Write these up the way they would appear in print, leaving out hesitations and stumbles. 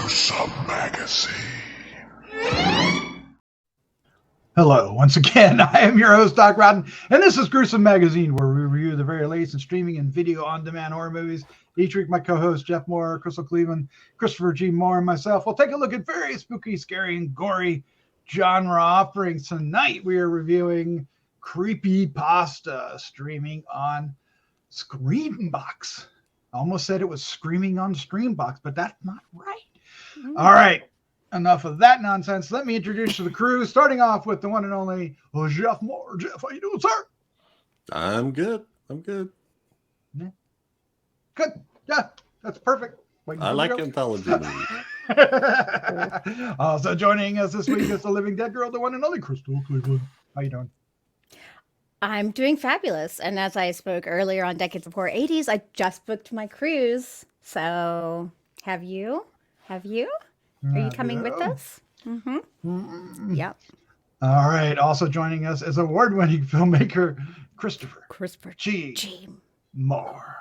Gruesome Magazine. Hello, once again, I am your host, Doc Rodden, and this is Gruesome Magazine, where we review the very latest in streaming and video on-demand horror movies. Each week, my co-hosts, Jeff Mohr, Crystal Cleveland, Christopher G. Mohr, and myself will take a look at very spooky, scary, and gory genre offerings. Tonight, we are reviewing CREEPYPASTA, streaming on Screambox. I almost said it was screaming on Screambox, but that's not right. All right. Enough of that nonsense. Let me introduce you to the crew, starting off with the one and only Jeff Mohr. Jeff, how you doing, sir? I'm good. Yeah. Good. Yeah, that's perfect. I like Anthology movies. Also joining us this week is the living dead girl, the one and only Crystal Cleveland. How you doing? I'm doing fabulous. And as I spoke earlier on Decades of Horror 80s, I just booked my cruise. So have you? Are you coming with us? Mm-hmm. Yep. All right. Also joining us is award-winning filmmaker Christopher G. Mohr.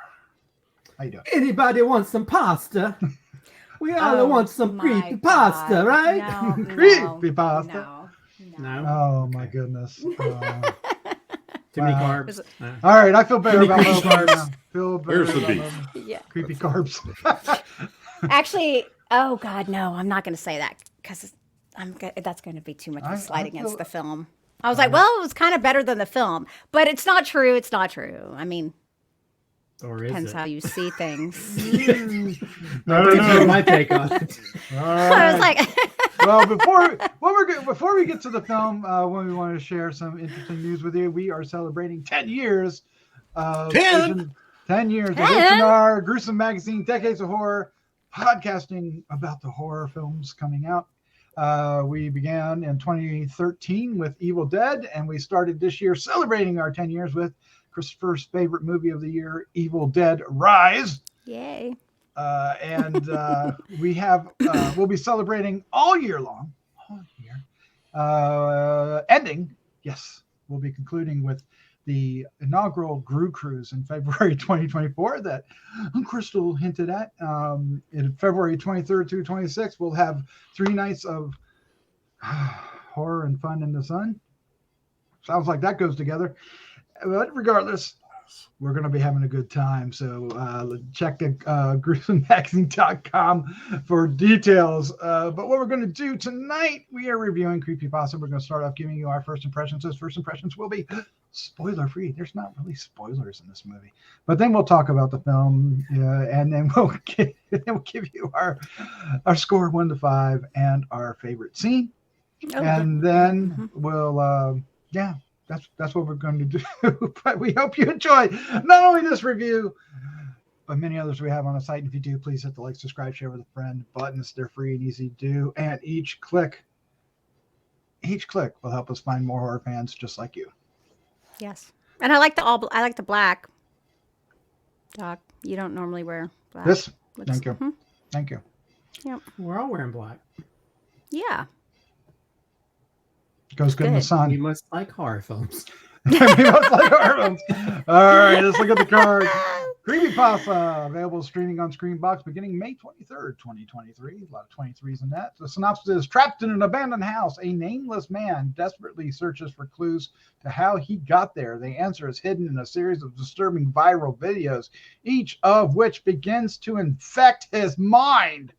How you doing? Anybody want some pasta? We all want some creepy pasta, right? Creepy pasta. No. Oh my goodness. Too many carbs. All right. I feel better about those carbs. Where's the beef? Yeah. Creepy carbs. Actually, oh God, no, I'm not going to say that because that's going to be too much of a slight against the film. I was like, well, it was kind of better than the film, but it's not true. It's not true. I mean, or is depends it? how you see things. That's my take on it. I was like, well, before we get to the film, when we want to share some interesting news with you, we are celebrating 10 years of 10 years of H&R, Gruesome Magazine, Decades of Horror, podcasting about the horror films coming out. We began in 2013 with Evil Dead, and we started this year celebrating our 10 years with Christopher's favorite movie of the year, Evil Dead Rise. yay. We'll be celebrating all year long. Ending, yes, we'll be concluding with the inaugural Grue-Crews in February 2024 that Crystal hinted at. In February 23rd through 26th, we'll have 3 nights of horror and fun in the sun. Sounds like that goes together. But regardless, we're going to be having a good time. So check the gruesomemagazine.com for details. But what we're going to do tonight, we are reviewing CREEPYPASTA. We're going to start off giving you our first impressions. Those first impressions will be spoiler-free. There's not really spoilers in this movie. But then we'll talk about the film, and then we'll give you our score 1 to 5 and our favorite scene. Okay. And then we'll, that's what we're going to do. But we hope you enjoy not only this review, but many others we have on the site. And if you do, please hit the like, subscribe, share with a friend buttons. They're free and easy to do. And each click will help us find more horror fans just like you. Yes. And I like the black. Doc, you don't normally wear black. This? Thank you. Mm-hmm. Thank you. Yep. We're all wearing black. Yeah. Goes good in the sun. You must like horror films. We must like horror films. All right, let's look at the card. CREEPYPASTA, available streaming on Screambox beginning May 23rd, 2023. A lot of 23s in that. The synopsis is: trapped in an abandoned house, a nameless man desperately searches for clues to how he got there. The answer is hidden in a series of disturbing viral videos, each of which begins to infect his mind.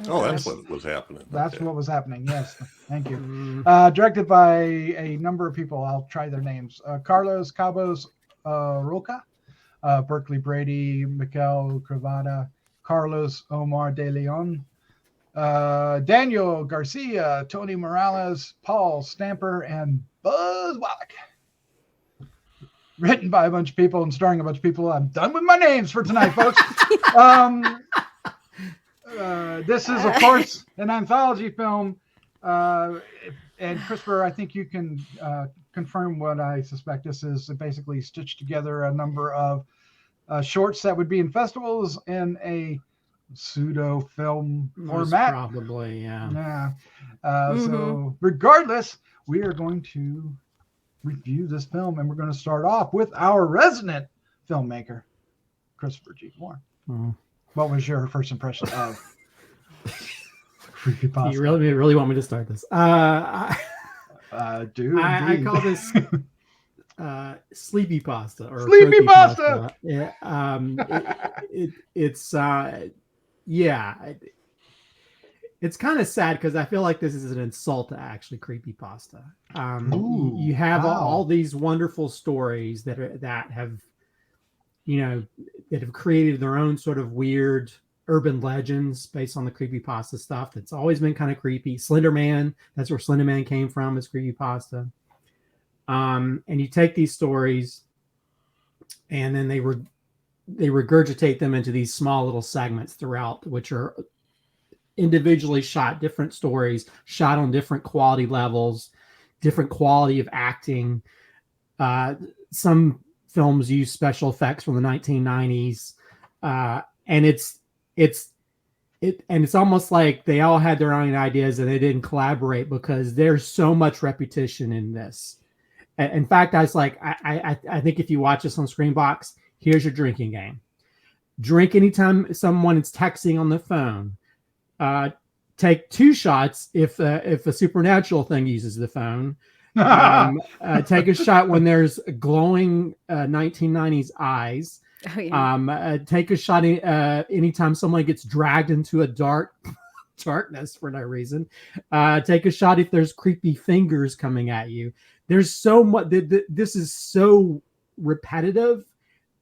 Oh, that's what was happening. That's what was happening. Yes. Thank you. Directed by a number of people. I'll try their names. Carlos Cobos, Aroca, Berkley, Brady, Mikel, Cravatta, Carlos Omar de Leon, Daniel Garcia, Tony Morales, Paul Stamper, and Buzz Wallick. Written by a bunch of people and starring a bunch of people. I'm done with my names for tonight, folks. This is, of course, an anthology film. And Christopher, I think you can confirm what I suspect this is. It basically stitched together a number of shorts that would be in festivals in a pseudo film format. Probably, yeah. So regardless, we are going to review this film, and we're going to start off with our resident filmmaker, Christopher G. Mohr. what was your first impression of creepypasta? You really want me to start this? I call this sleepy pasta or sleepy pasta. Pasta. Yeah, it's kind of sad because I feel like this is an insult to actually creepypasta. You have all these wonderful stories that have created their own sort of weird urban legends based on the creepypasta stuff that's always been kind of creepy. Slender Man, that's where Slender Man came from, is creepypasta. And you take these stories and then they regurgitate them into these small little segments throughout, which are individually shot, different stories, shot on different quality levels, different quality of acting. Some films use special effects from the 1990s. And it's almost like they all had their own ideas and they didn't collaborate because there's so much repetition in this. In fact, I was like, I think if you watch this on Screambox, here's your drinking game. Drink anytime someone is texting on the phone. Take 2 shots if a supernatural thing uses the phone. Take a shot when there's glowing 1990s eyes. Oh, yeah. Take a shot anytime someone gets dragged into a darkness for no reason. Take a shot if there's creepy fingers coming at you. There's so much. This is so repetitive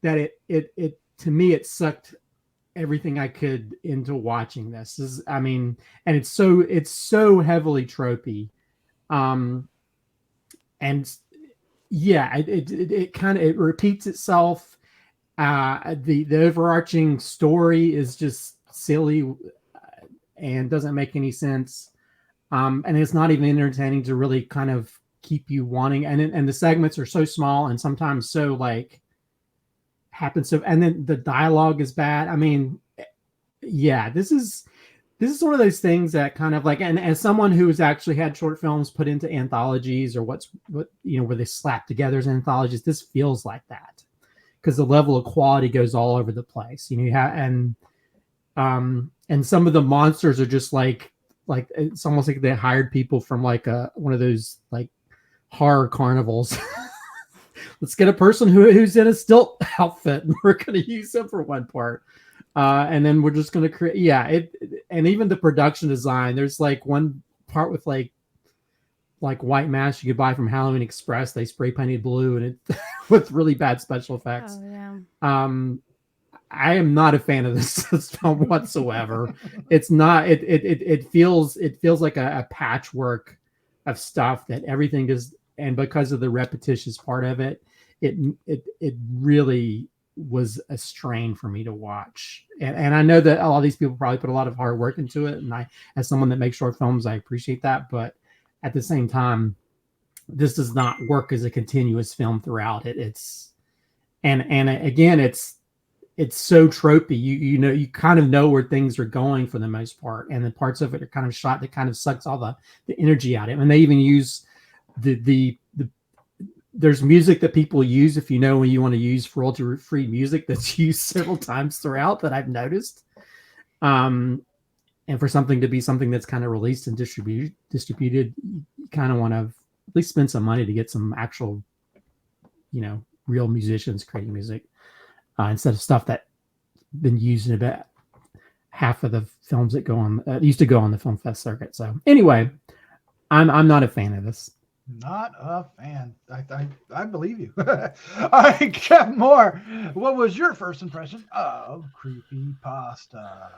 that it to me it sucked everything I could into watching this. And it's so heavily tropey, and yeah, it kind of repeats itself. The overarching story is just silly and doesn't make any sense, and it's not even entertaining to really kind of keep you wanting. And the segments are so small and sometimes so like happens so, and then the dialogue is bad. Yeah, this is one of those things that kind of like, and as someone who's actually had short films put into anthologies or where they slap together as anthologies, this feels like that because the level of quality goes all over the place. You have and some of the monsters are just like it's almost like they hired people from like one of those like horror carnivals. Let's get a person who's in a stilt outfit and we're going to use them for one part. And then we're just going to create, and even the production design, there's like one part with like white masks you could buy from Halloween Express. They spray painted blue and it with really bad special effects. Oh, yeah. I am not a fan of this film whatsoever. It's not, it feels like a patchwork of stuff that everything is, and because of the repetitious part of it, it really was a strain for me to watch. And I know that all these people probably put a lot of hard work into it. And I, as someone that makes short films, I appreciate that. But at the same time, this does not work as a continuous film throughout it. Again, it's so tropey. You kind of know where things are going for the most part. And the parts of it are kind of shot that kind of sucks all the energy out of it. And they even use there's music that people use, if you know, when you want to use royalty-free music that's used several times throughout that I've noticed. And for something to be something that's kind of released and distributed, you kind of want to at least spend some money to get some actual, real musicians creating music instead of stuff that been used in about half of the films that go on used to go on the film fest circuit. So anyway, I'm not a fan of this. Not a fan. I believe you. All right, Jeff Mohr, what was your first impression of creepypasta?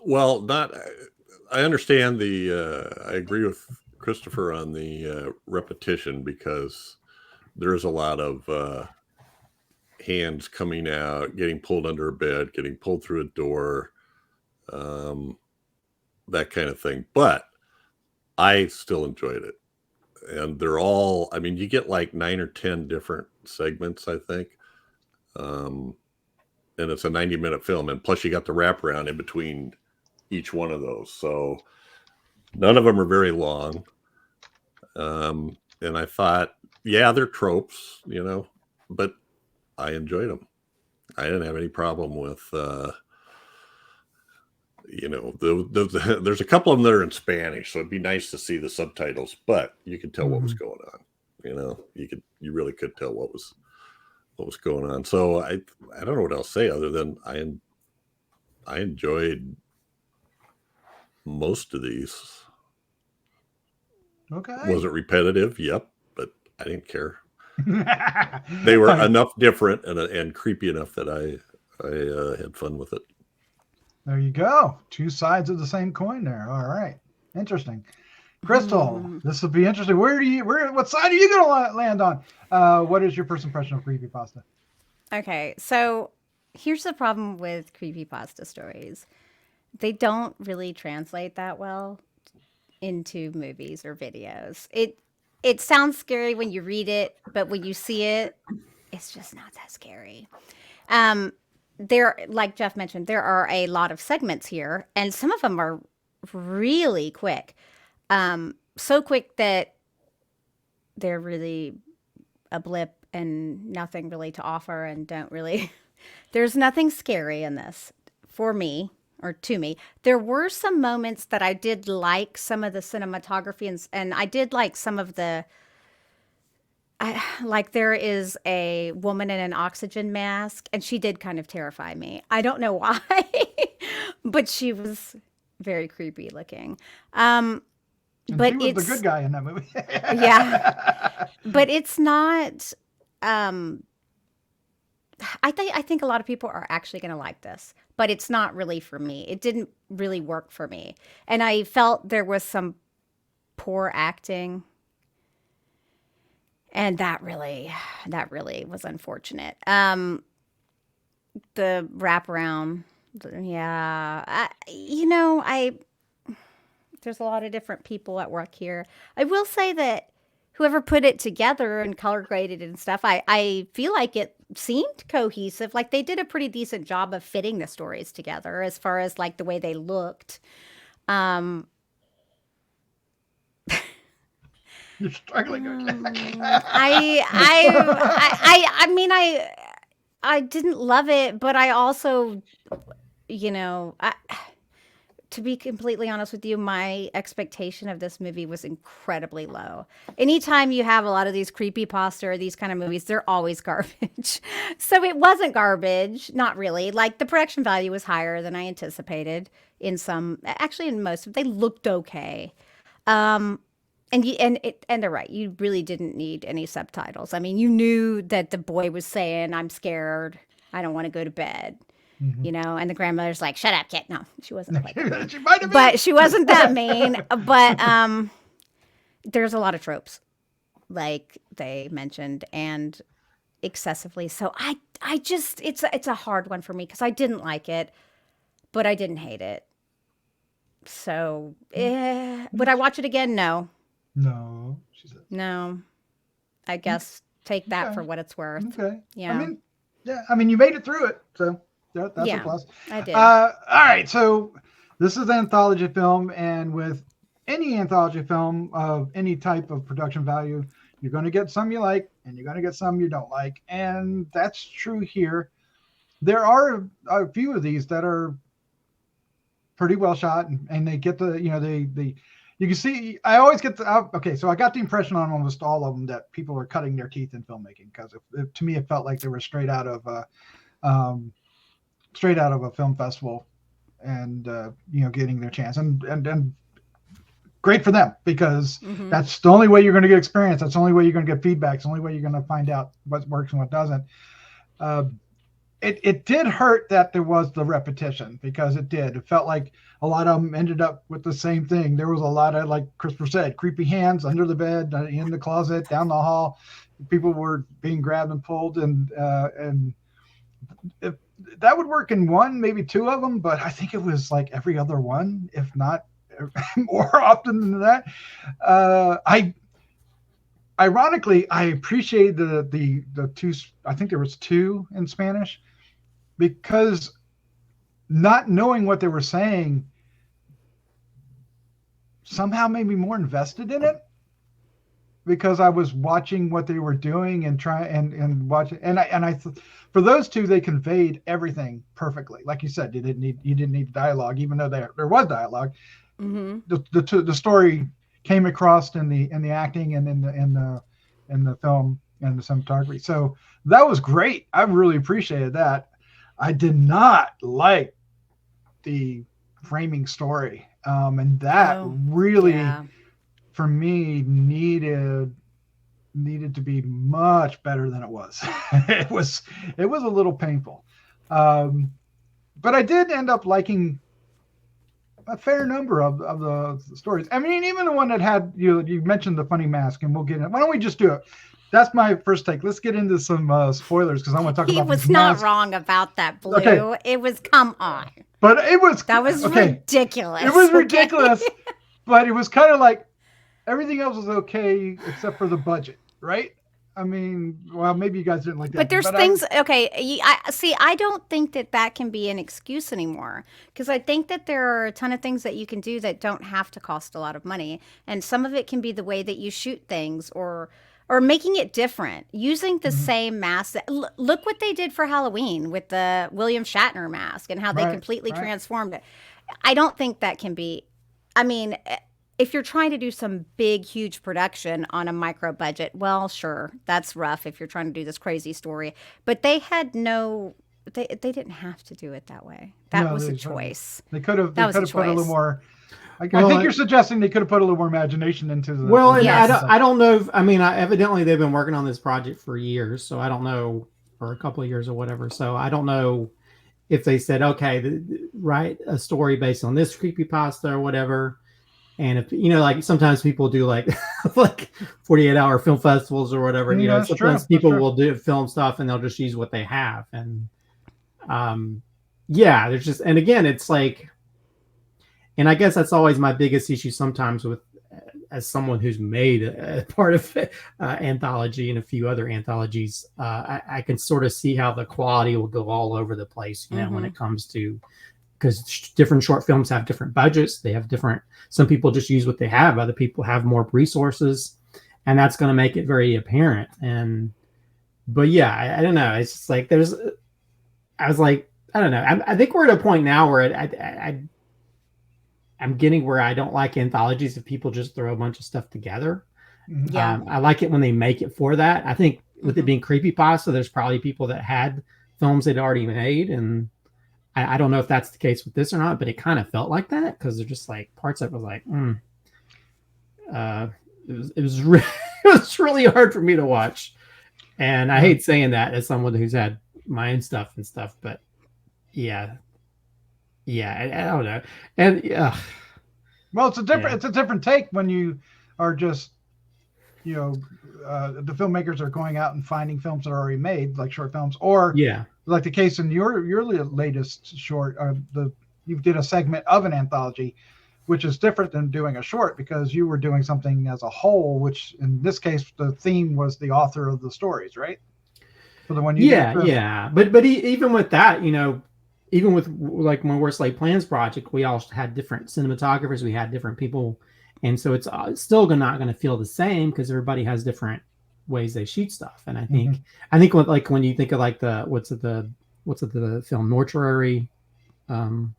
Well, I understand I agree with Christopher on the repetition because there's a lot of hands coming out, getting pulled under a bed, getting pulled through a door, that kind of thing. But I still enjoyed it. And they're all, you get like 9 or 10 different segments, I think. And it's a 90-minute film. And plus you got the wraparound in between each one of those. So none of them are very long. And I thought, yeah, they're tropes, but I enjoyed them. I didn't have any problem with you know, there's a couple of them that are in Spanish, so it'd be nice to see the subtitles, but you could tell what was going on. You know, you really could tell what was going on. So I don't know what else to say other than I enjoyed most of these. Okay. Was it repetitive? Yep, but I didn't care. They were enough different and creepy enough that I had fun with it. There you go. Two sides of the same coin there. All right. Interesting. Crystal, this will be interesting. What side are you going to land on? What is your first impression of creepypasta? Okay, so here's the problem with creepypasta stories. They don't really translate that well into movies or videos. It sounds scary when you read it, but when you see it, it's just not that scary. There, like Jeff mentioned, there are a lot of segments here, and some of them are really quick. So quick that they're really a blip and nothing really to offer, and don't really there's nothing scary in this for me, or to me. There were some moments that I did like, some of the cinematography, and I did like some of the like there is a woman in an oxygen mask, and she did kind of terrify me. I don't know why, but she was very creepy looking. And But he was it's the good guy in that movie. yeah, but it's not. I think a lot of people are actually going to like this, but it's not really for me. It didn't really work for me, and I felt there was some poor acting, and that really was unfortunate. The wraparound, yeah, there's a lot of different people at work here. I will say that whoever put it together and color graded and stuff, I feel like it seemed cohesive. Like they did a pretty decent job of fitting the stories together as far as like the way they looked. You're struggling. I mean, I didn't love it, but I also, to be completely honest with you, my expectation of this movie was incredibly low. Anytime you have a lot of these creepypasta or these kind of movies, they're always garbage. So it wasn't garbage, not really. Like the production value was higher than I anticipated in most of them. They looked okay. And they're right. You really didn't need any subtitles. I mean, you knew that the boy was saying, "I'm scared. I don't want to go to bed." And the grandmother's like, "Shut up, kid." No, she wasn't like that. She might have been. But she wasn't that mean. But there's a lot of tropes, like they mentioned, and excessively. So I just, it's a hard one for me because I didn't like it, but I didn't hate it. So would I watch it again? No. No, she said. No. I guess take that for what it's worth. Okay. Yeah. I mean, you made it through it, so that's a plus. I did. All right, so this is an anthology film, and with any anthology film of any type of production value, you're going to get some you like, and you're going to get some you don't like, and that's true here. There are a few of these that are pretty well shot, and they get you can see, I always get so I got the impression on almost all of them that people are cutting their teeth in filmmaking, because to me it felt like they were straight out of a film festival, and getting their chance, and great for them, because that's the only way you're going to get experience. That's the only way you're going to get feedback. It's the only way you're going to find out what works and what doesn't. It did hurt that there was the repetition, because it felt like a lot of them ended up with the same thing. There was a lot of, like Christopher said, creepy hands under the bed, in the closet, down the hall. People were being grabbed and pulled, and that would work in one, maybe two of them, but I think it was like every other one, if not more often than that. Ironically, I appreciated the two. I think there was two in Spanish, because not knowing what they were saying somehow made me more invested in it. because I was watching what they were doing and watching, for those two, they conveyed everything perfectly. Like you said, you didn't need dialogue, even though there was dialogue. Mm-hmm. The story came across in the acting and in the film and the cinematography. So that was great. I really appreciated that. I did not like the framing story, and that really, for me, needed to be much better than it was. it was a little painful, but I did end up liking a fair number of the stories. I mean, even the one that had you mentioned the funny mask, and we'll get in. Why don't we just do it? That's my first take. Let's get into some spoilers because I want to talk about. He was not wrong about that, Blue. Okay. It was, come on. But that was ridiculous. It was ridiculous, but it was kind of like everything else was okay except for the budget, right? I mean, well, maybe you guys didn't like that. But there's things, I don't think that can be an excuse anymore, because I think that there are a ton of things that you can do that don't have to cost a lot of money. And some of it can be the way that you shoot things or making it different, using the same mask. Look what they did for Halloween with the William Shatner mask and how they completely transformed it. I don't think that can be, I mean, if you're trying to do some big, huge production on a micro budget, well, sure, that's rough if you're trying to do this crazy story. But they had they didn't have to do it that way. That was a choice. They could have put a little more. I think you're suggesting they could have put a little more imagination into the. Well, and I don't know. Evidently they've been working on this project for years, so I don't know, or a couple of years or whatever. So I don't know if they said, okay, write a story based on this creepypasta or whatever. And if like sometimes people do like 48-hour film festivals or whatever, sometimes people will do film stuff and they'll just use what they have. And there's just, and again, it's like, and I guess that's always my biggest issue sometimes with, as someone who's made a part of Anthology and a few other anthologies, I can sort of see how the quality will go all over the place, when it comes to, because different short films have different budgets. They have some people just use what they have. Other people have more resources, and that's going to make it very apparent. But I don't know. It's just like, I was like, I don't know. I think we're at a point now where I'm getting where I don't like anthologies if people just throw a bunch of stuff together. Yeah. I like it when they make it for that. I think with it being creepypasta, there's probably people that had films they'd already made, and I don't know if that's the case with this or not, but it kind of felt like that because they're just like parts of it was like, it was really hard for me to watch, and I hate saying that as someone who's had my own stuff and stuff, but I don't know, and well, it's a different take when you are just the filmmakers are going out and finding films that are already made, like short films, or like the case in your latest short, you did a segment of an anthology, which is different than doing a short because you were doing something as a whole, which in this case the theme was the author of the stories, right? For the one you did. But even with that, even with like my Worst Laid Plans project, we all had different cinematographers, we had different people, and so it's still not going to feel the same because everybody has different ways they shoot stuff. And I think when you think of like what's it the film Mortuary, Mausoleum.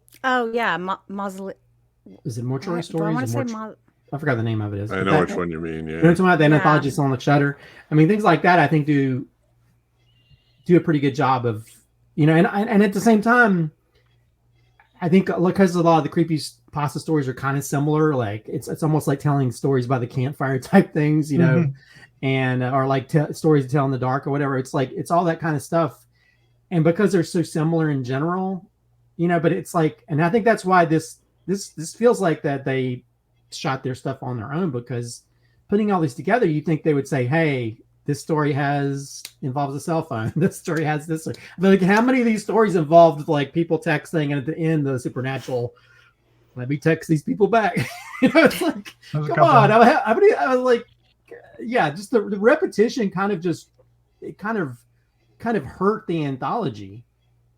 Is it Mortuary Stories? I forgot the name of it is. I know which one you mean. Yeah, you know what I'm talking about? The anthology is on the Shutter. I mean, things like that I think do a pretty good job of and at the same time I think because a lot of the creepy pasta stories are kind of similar, like it's almost like telling stories by the campfire type things, and or like stories to tell in the dark or whatever. It's like it's all that kind of stuff, and because they're so similar in general, but it's like, and I think that's why this feels like that they shot their stuff on their own, because putting all these together, you think they would say, hey, this story involves a cell phone. This story has this. But like, how many of these stories involved like people texting, and at the end, the supernatural? Let me text these people back. It's like, come on. I was like, just the repetition kind of hurt the anthology,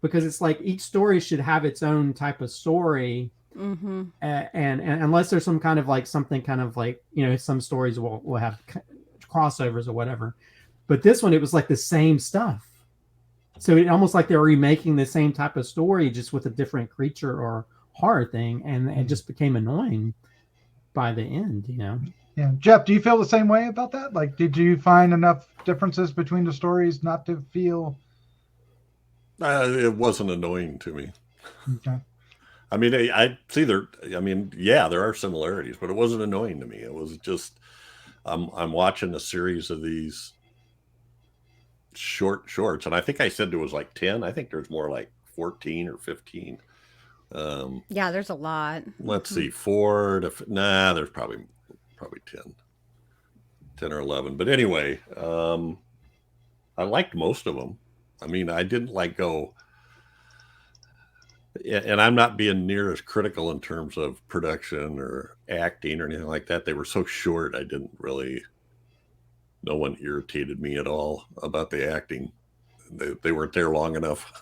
because it's like each story should have its own type of story. And unless there's some kind of like something kind of like some stories will have crossovers or whatever. But this one, it was like the same stuff. So it almost like they were remaking the same type of story, just with a different creature or horror thing, and it just became annoying by the end, you know. Yeah, Jeff, do you feel the same way about that? Like, did you find enough differences between the stories not to feel? It wasn't annoying to me. Okay. I mean, I see there. I mean, yeah, there are similarities, but it wasn't annoying to me. It was just I'm watching a series of these shorts, and I think I said there was like 10. I think there's more like 14 or 15. Yeah, there's a lot. Let's see, 4 to there's probably 10 or 11. But anyway, I liked most of them. I mean, I didn't go, and I'm not being near as critical in terms of production or acting or anything like that. They were so short, I didn't really, no one irritated me at all about the acting. They weren't there long enough.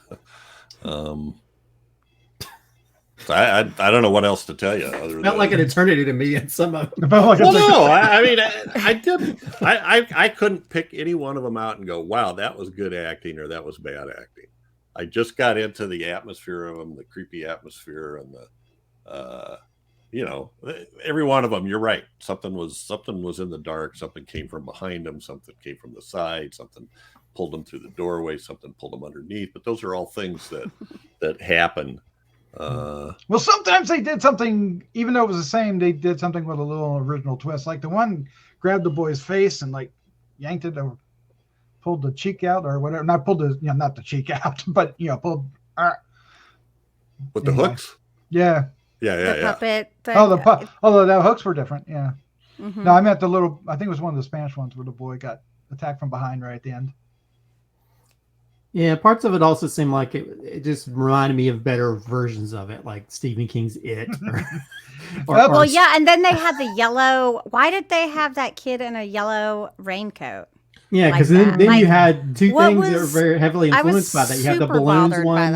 So I don't know what else to tell you. Other Felt like an eternity to me in some of them. Well, no, I mean, I didn't. I couldn't pick any one of them out and go, wow, that was good acting or that was bad acting. I just got into the atmosphere of them, the creepy atmosphere, and the, every one of them. You're right. Something was in the dark. Something came from behind them. Something came from the side. Something pulled them through the doorway. Something pulled them underneath. But those are all things that happen. Well, sometimes they did something, even though it was the same, they did something with a little original twist. Like the one grabbed the boy's face and like yanked it or pulled the cheek out or whatever. Not pulled the, not the cheek out, but pulled. With the hooks? Yeah. The puppet thing. Although the hooks were different. Yeah. Mm-hmm. No, I meant the little, I think it was one of the Spanish ones where the boy got attacked from behind right at the end. Yeah, parts of it also seemed like it just reminded me of better versions of it, like Stephen King's It. Well, yeah, and then they had the yellow. Why did they have that kid in a yellow raincoat? Yeah, because then you had two things that were very heavily influenced by that. You had the balloons one,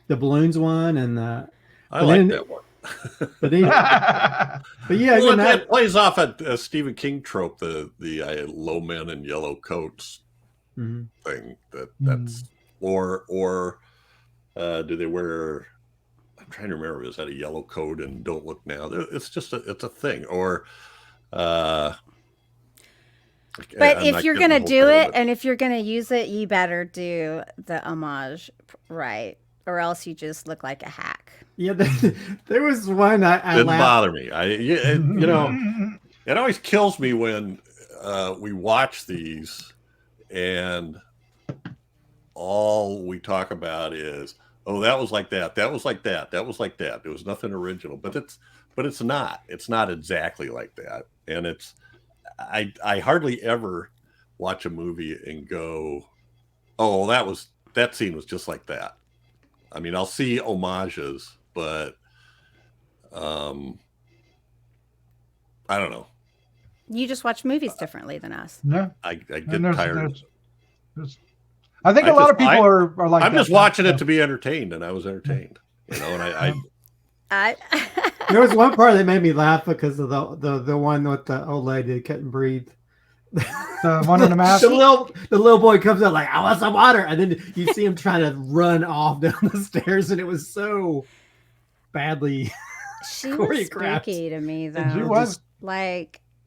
the balloons one, and the. I like that one. But yeah, well, it plays off a Stephen King trope, the low men in yellow coats thing. That's. Or do they wear? I'm trying to remember. Is that a yellow coat and Don't Look Now? It's just it's a thing. Or, but if you're gonna do it and if you're gonna use it, you better do the homage right, or else you just look like a hack. Yeah, there was one I didn't bother me. It always kills me when we watch these and all we talk about is, oh, that was like that. That was like that. That was like that. There was nothing original, but it's not. It's not exactly like that. And I hardly ever watch a movie and go, oh, that scene was just like that. I mean, I'll see homages, but I don't know. You just watch movies differently than us. Yeah, I get tired. I think a lot of people are like. I'm just watching it to be entertained, and I was entertained. And there was one part that made me laugh because of the one with the old lady that couldn't breathe. The one in the mask. The little boy comes out like, I want some water, and then you see him trying to run off down the stairs, and it was so badly she was spooky to me though. She was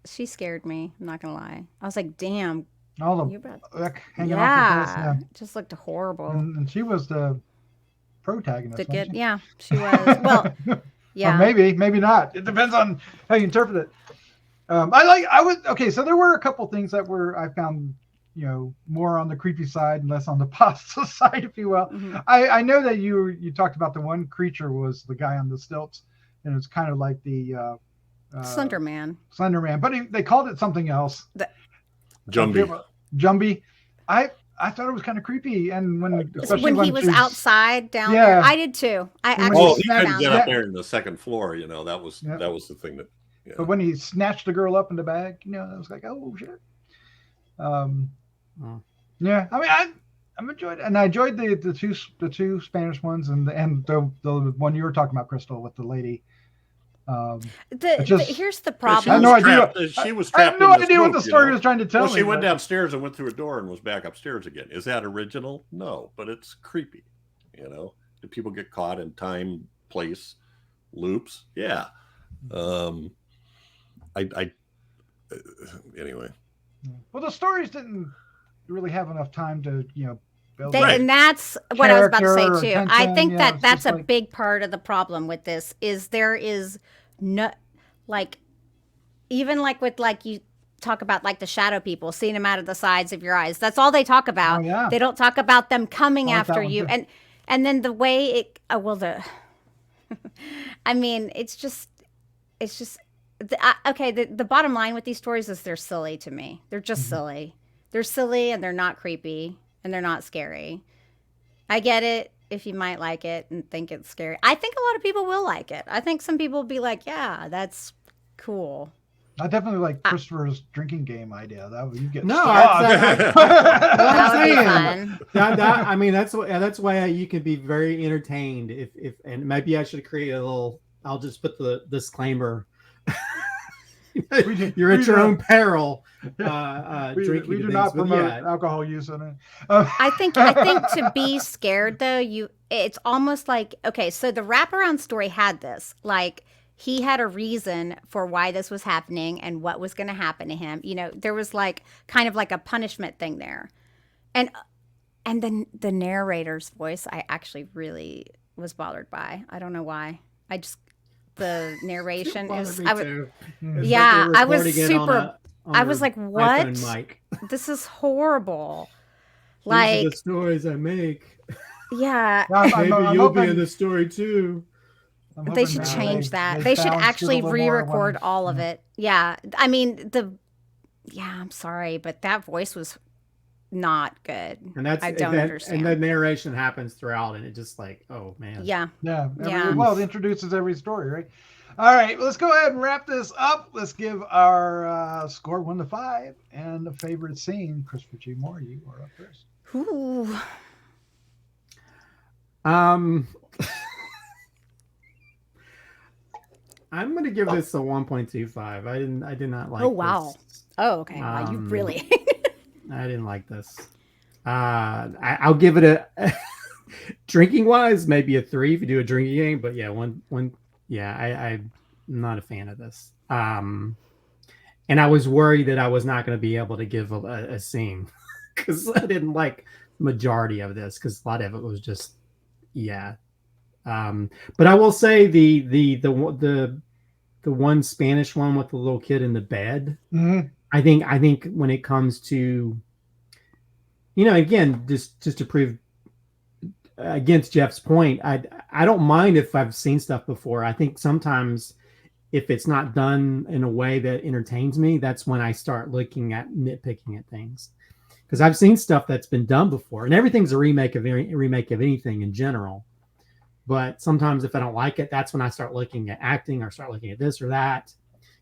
she scared me. I'm not gonna lie. I was like, damn. All the hanging off her face. It just looked horrible. And she was the protagonist. She was. Well, yeah. Or maybe not. It depends on how you interpret it. So there were a couple things that I found, more on the creepy side and less on the pasta side, if you will. Mm-hmm. I know that you talked about the one creature was the guy on the stilts, and it's kind of like the Slender Man. But they called it something else. Jumbie. I thought it was kind of creepy, and when he was outside down there, I did too. He couldn't get up there in the second floor. That was the thing that. Yeah. But when he snatched the girl up in the bag, I was like, oh shit. Yeah. I mean, I'm enjoyed it, and I enjoyed the two Spanish ones, and the one you were talking about, Crystal, with the lady. Here's the She problem. I have no was idea. trapped- She was I have trapped no in this idea what loop, the you story know? was trying to tell Well, me. she went but- downstairs and went through a door and was back upstairs again. Is that original? No, but it's creepy. You know, do people get caught in time, place, loops? Yeah. Anyway. Well, the stories didn't really have enough time to, build. And that's what I was about to Character or say too. I tension, think yeah, that it's that's just a like- big part of the problem with this is there is no, like, even like with like you talk about like the shadow people, seeing them out of the sides of your eyes. That's all they talk about. Oh, yeah. They don't talk about them coming I like that after one, you. too. And then the way it, I mean, it's just, okay. The bottom line with these stories is they're silly to me. They're just silly. They're silly and they're not creepy and they're not scary. I get it if you might like it and think it's scary. I think a lot of people will like it. I think some people will be like, yeah, that's cool. I definitely like Christopher's drinking game idea. That you get No, stuck. That would be saying. fun. I mean, that's why you can be very entertained. If and maybe I should create a little. I'll just put the disclaimer. You're at your own peril. Drinking we do things, not but promote yeah. alcohol use in it. I think to be scared though, it's almost like, okay, so the wraparound story had this, like he had a reason for why this was happening and what was going to happen to him. You know, there was like kind of like a punishment thing there. And then the narrator's voice, I actually really was bothered by. I don't know why. The narration I was super, I was like, what? This is horrible. Like, these are the stories I make. Yeah. Maybe you'll be in the story too. They should change that. They should actually re-record all of it. Yeah. I mean, I'm sorry, but that voice was not good. And I don't understand. And the narration happens throughout and it just like, oh man. Yeah. Well, it introduces every story, right? All right, let's go ahead and wrap this up. Let's give our score 1 to 5 and a favorite scene. Christopher G. Mohr, you are up first. Ooh. I'm gonna give this a 1.25. I did not like. Oh wow. This. Oh okay. Wow, you really. I didn't like this. I'll give it a drinking wise, maybe a 3 if you do a drinking game. But yeah, one. Yeah, I'm not a fan of this. And I was worried that I was not going to be able to give a scene because I didn't like the majority of this because a lot of it was just but I will say the one Spanish one with the little kid in the bed. Mm-hmm. I think when it comes to, again, just to prove against Jeff's point, I don't mind if I've seen stuff before. I think sometimes if it's not done in a way that entertains me, that's when I start looking at nitpicking at things. Because I've seen stuff that's been done before, and everything's a remake of anything in general. But sometimes if I don't like it, that's when I start looking at acting or start looking at this or that.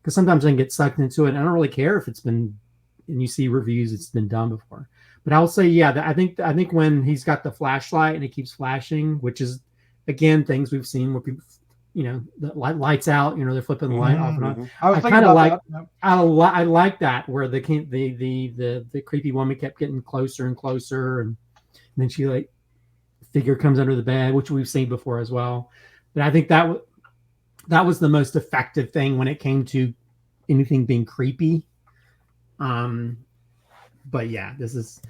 Because sometimes I can get sucked into it. And I don't really care if it's been, and you see reviews, it's been done before. But I'll say, I think when he's got the flashlight and it keeps flashing, which is, again, things we've seen where people, the lights out, they're flipping the light off and on. I kind of like, I like that where the creepy woman kept getting closer and closer, and then she figure comes under the bed, which we've seen before as well. But I think that was the most effective thing when it came to anything being creepy. But yeah, this is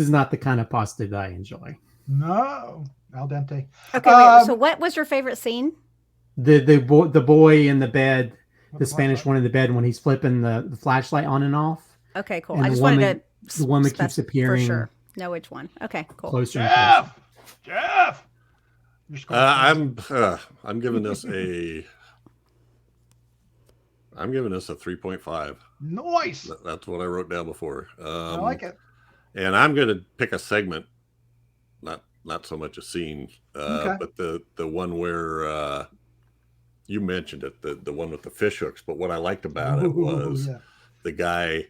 not the kind of pasta that I enjoy. No, al dente. Okay, wait, so what was your favorite scene? The boy in the bed, the Spanish one in the bed when he's flipping the flashlight on and off. Okay, cool. And I just wanted the one that keeps appearing. For sure. Know which one. Okay, cool. Closer and closer. Jeff. I'm giving this a 3.5. Nice. That's what I wrote down before. I like it. And I'm going to pick a segment, not so much a scene, but the one where you mentioned it, the one with the fish hooks. But what I liked about it was the guy.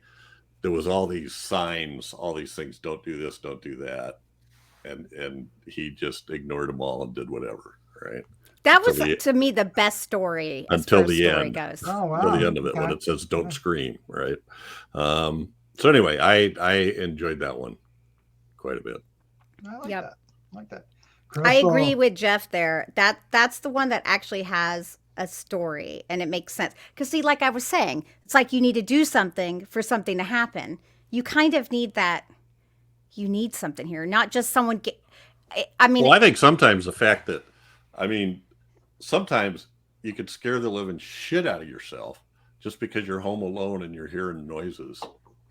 There was all these signs, all these things. Don't do this, don't do that, and he just ignored them all and did whatever. right? That was Until the- to me the best story as until far as the story end. goes. Oh wow! Till the end of it, when it says "Don't scream," right? So anyway, I enjoyed that one quite a bit. I like Yep. that. I like that. I agree Crystal. with Jeff there. That's the one that actually has a story and it makes sense. Because see, like I was saying, it's like you need to do something for something to happen. You kind of need that. You need something here, not just someone get. I mean, Well, I think sometimes the fact that, sometimes you could scare the living shit out of yourself just because you're home alone and you're hearing noises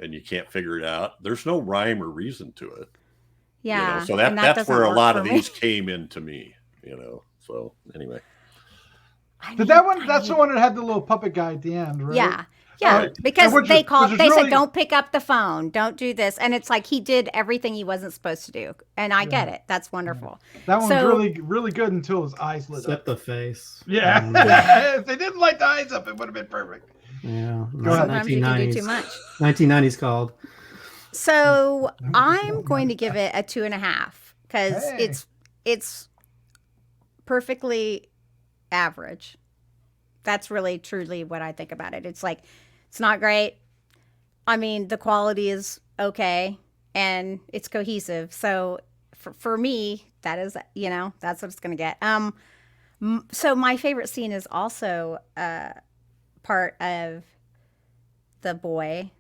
and you can't figure it out. There's no rhyme or reason to it. yeah. So and that's doesn't where a work lot for of me. these came into me. So anyway. That's the one that had the little puppet guy at the end, right? Yeah. Yeah, Right. because And they really- said, don't pick up the phone, don't do this. And it's like he did everything he wasn't supposed to do. And I get it. That's wonderful. That one's So- really, really good until his eyes lit Except up. the face. Yeah. If they didn't light the eyes up, it would have been perfect. Yeah. Go ahead. Sometimes you can do too much. 1990s called. So I'm going to give it a 2.5 because Hey. it's perfectly average. That's really truly what I think about it. It's like, it's not great. I mean, the quality is okay and it's cohesive. So for me, that is, that's what it's going to get. So my favorite scene is also part of the boy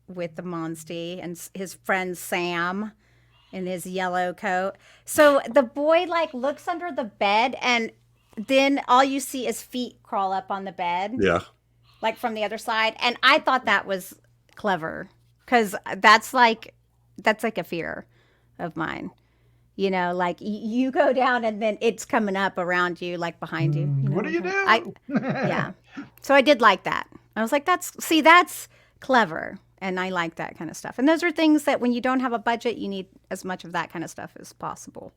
with the Monstie and his friend Sam in his yellow coat. So the boy like looks under the bed and then all you see is feet crawl up on the bed. Yeah. Like from the other side. And I thought that was clever because that's like a fear of mine. Like you go down and then it's coming up around you, like behind you. What do you do? Yeah. So I did like that. I was like, that's clever. And I like that kind of stuff. And those are things that when you don't have a budget, you need as much of that kind of stuff as possible.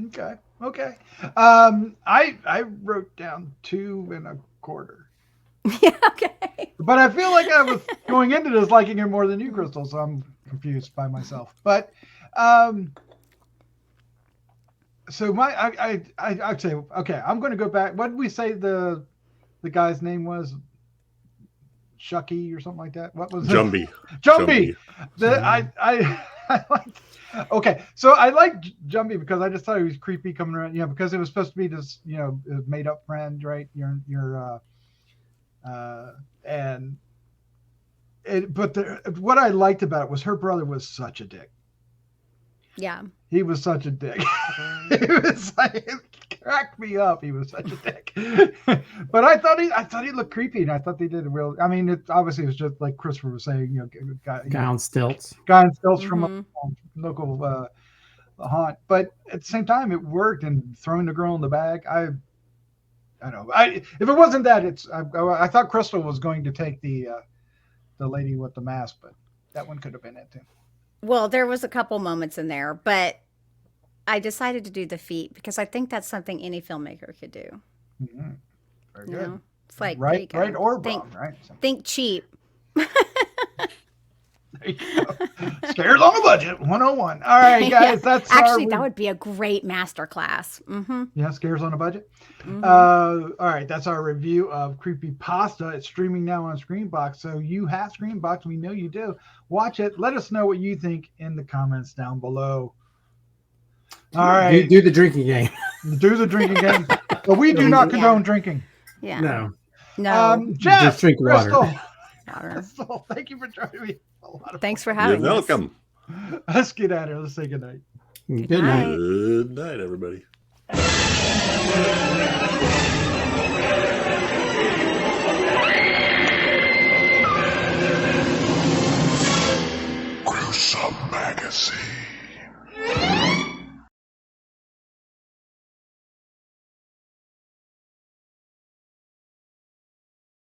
Okay. I wrote down 2.25. Yeah, okay. But I feel like I was going into this liking it more than you, Crystal, so I'm confused by myself. But so I'd say, okay, I'm going to go back. What did we say the guy's name was? Shucky or something like that. What was Jumbie. it? Jumbie. I like. Okay, so I like Jumbie because I just thought he was creepy coming around. Because it was supposed to be this, made up friend, right? What I liked about it was her brother was such a dick. Yeah. He was such a dick. It was like, it cracked me up. He was such a dick. But I thought he looked creepy, and I thought they did a real. I mean, it obviously was just like Christopher was saying, Guy on stilts. Guy on stilts from a local haunt. But at the same time, it worked. And throwing the girl in the bag, I don't know. If it wasn't that, I thought Crystal was going to take the lady with the mask, but that one could have been it too. Well, there was a couple moments in there, but I decided to do the feet because I think that's something any filmmaker could do. Mm-hmm. Very good. It's like right or wrong, right? Think cheap. There you go. Scares on a budget 101. All right, guys, Yeah. that's actually that would be a great master class. Mm-hmm. Yeah, Scares on a budget. Mm-hmm. All right, that's our review of Creepypasta. It's streaming now on Screambox, so you have Screambox. We know you do. Watch it. Let us know what you think in the comments down below. All right, Do the drinking game. do the drinking game, but we do not condone drinking. Yeah. No. Jeff, Just drink water. Crystal, thank you for joining me. A lot of Thanks for You're having us. welcome. fun. Let's get out of here. Let's say goodnight. Good night. Good night, everybody. Gruesome Magazine.